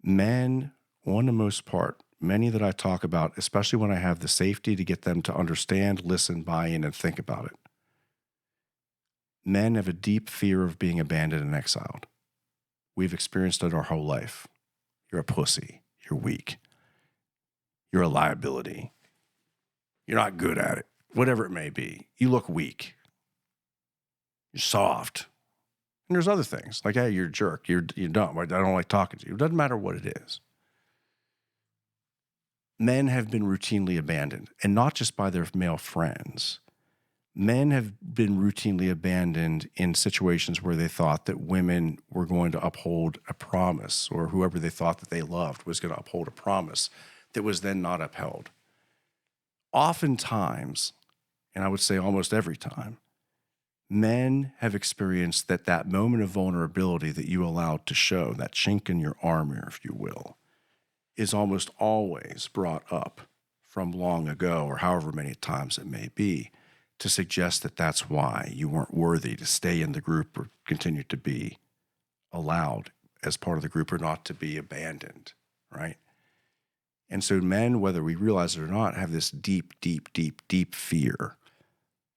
Men, on the most part, many that I talk about, especially when I have the safety to get them to understand, listen, buy in, and think about it, men have a deep fear of being abandoned and exiled. We've experienced it our whole life. You're a pussy. You're weak. You're a liability. You're not good at it. Whatever it may be. You look weak. You're soft. And there's other things like, hey, you're a jerk. You're dumb. I don't like talking to you. It doesn't matter what it is. Men have been routinely abandoned, and not just by their male friends. Men have been routinely abandoned in situations where they thought that women were going to uphold a promise, or whoever they thought that they loved was going to uphold a promise that was then not upheld. Oftentimes, and I would say almost every time, men have experienced that moment of vulnerability that you allowed to show, that chink in your armor, if you will, is almost always brought up from long ago, or however many times it may be, to suggest that that's why you weren't worthy to stay in the group or continue to be allowed as part of the group or not to be abandoned, right? And so men, whether we realize it or not, have this deep, deep, deep, deep fear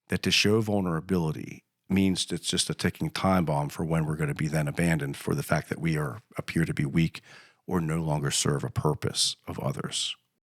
that to show vulnerability means it's just a ticking time bomb for when we're going to be then abandoned for the fact that we appear to be weak or no longer serve a purpose of others.